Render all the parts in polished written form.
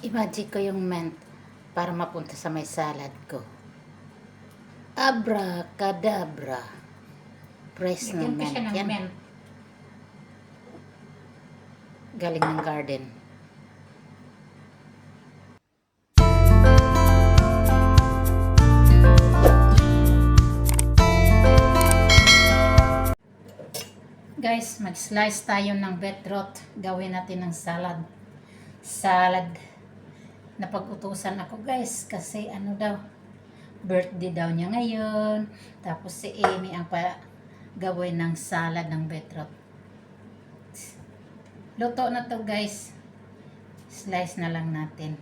I-magic ko yung mint para mapunta sa may salad ko. Abracadabra. Press ng Lagyan ko mint. siya ng Yan. mint. Galing ng garden. Guys, mag-slice tayo ng beetroot. Gawin natin ng salad. Salad. Napag-utusan ako guys kasi ano daw, birthday daw niya ngayon. Tapos si Amy ang gawin ng salad ng beetroot. Luto na to guys. Slice na lang natin.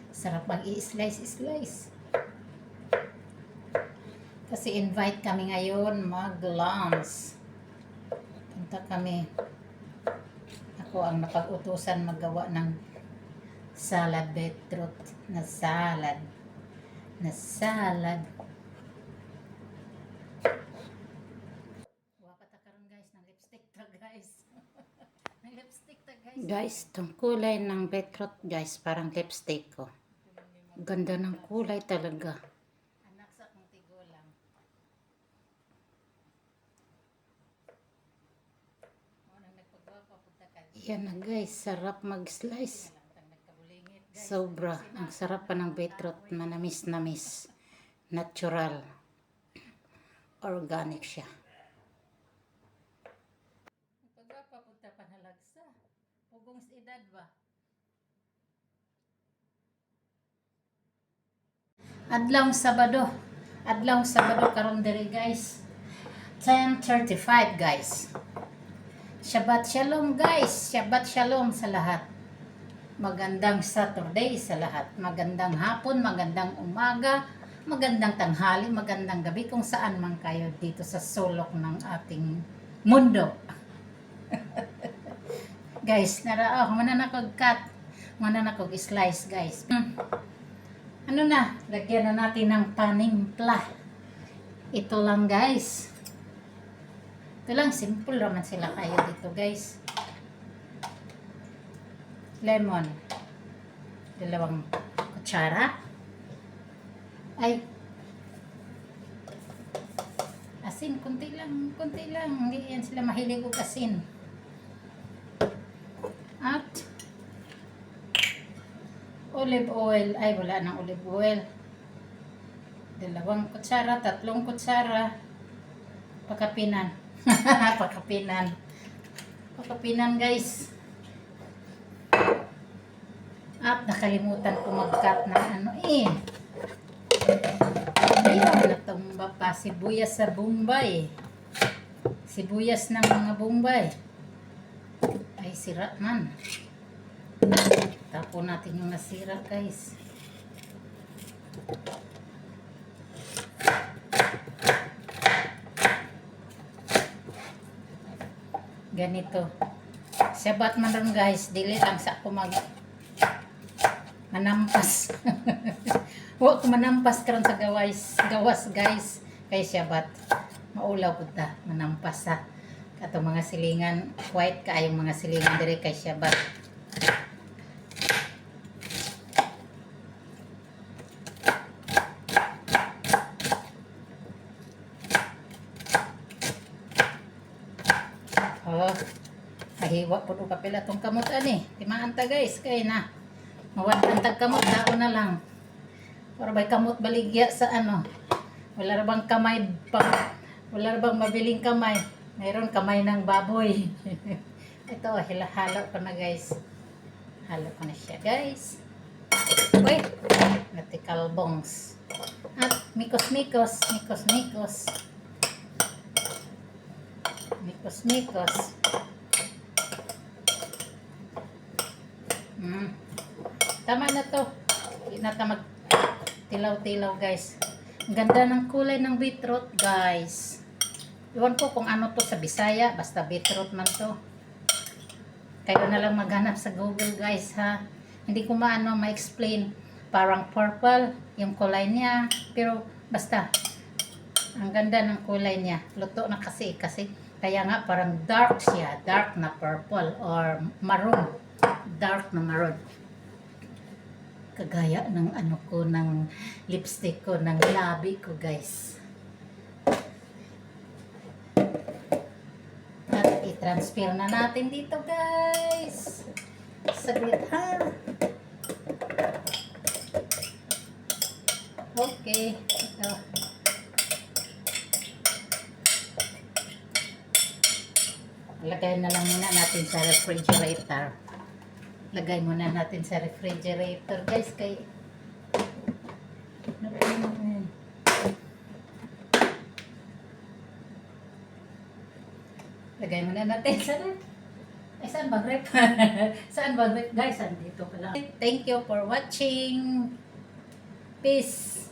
Sarap pag i-slice. Kasi invite kami ngayon mag-lunch. Punta kami. Ako ang napag-utusan magawa ng salad beetroot na salad. Wapat karon guys ng lipstick ta guys. Ng lipstick ta guys. Guys, tong kulay ng beetroot guys, parang lipstick ko. Ganda ng kulay talaga. Anak sa akong tigulang. Yan na guys, sarap mag-slice. Sobra, ang sarap pa ng beetroot, manamis-namis. Natural. Organic siya. Pagpapunta pa na lagsa. Pugong edad ba? Adlaw Sabado karon diri guys. 10:35 guys. Shabbat Shalom guys. Shabbat Shalom sa lahat. Magandang Saturday sa lahat. Magandang hapon, magandang umaga, magandang tanghali, magandang gabi kung saan man kayo dito sa sulok ng ating mundo. Guys, mananakog slice guys. Ano na, lagyan na natin ng panimpla. Ito lang guys. Ito lang, simple naman sila kayo dito guys. Lemon. 2 kutsara. Ay. Asin, kunti lang. Hindi yan sila mahilig og asin. At olive oil. Ay, wala nang olive oil. 2 kutsara, 3 kutsara. Pakapinan. Pakapinan guys. At nakalimutan ko mag-cut ng ano eh. Ayun, natumba pa sibuyas sa Bombay. Sibuyas ng mga Bombay. Ay, sira man. Tapon natin yung nasira guys. Ganito. Sabat man ron guys. Dili lang sa ako manampas. Huwag ko manampas karon sa gawas guys. Kay sabat. Maulaw ko ta. Manampas ha. Katong mga silingan. White kaayong mga silingan diri kay sabat. Oh, kahiwa po o kapila itong kamot ani. Timaan ta guys, kay na. Mawadang tag kamot, tao na lang. Para ba'y kamot baligya sa ano. Wala ra bang kamay, wala ra bang mabiling kamay. Mayroon kamay ng baboy. Ito, halo ko na guys. Halo ko na siya guys. Wait, vertical bongs. At mikos. Tama na to. Hindi na ta magtilaw-tilaw guys. Ang ganda ng kulay ng beetroot guys. Iwan ko kung ano to sa Bisaya. Basta beetroot man to. Kayo na lang maghanap sa Google guys ha. Hindi ko ma-explain. Parang purple yung kulay niya. Pero basta Ang ganda ng kulay niya. Luto na kasi kaya nga parang dark siya. Dark na purple or maroon. Dark na maroon. Kagaya ng ano ko, ng lipstick ko, ng labi ko, guys. At i-transfer na natin dito, guys. Saglit, ha? Okay. Ito. Lagay na lang muna natin sa refrigerator. Lagay muna natin sa refrigerator, guys, kay lagay muna natin sa ref. Ay, saan bang ref? Saan bang ref, guys? Andito pala. Thank you for watching. Peace.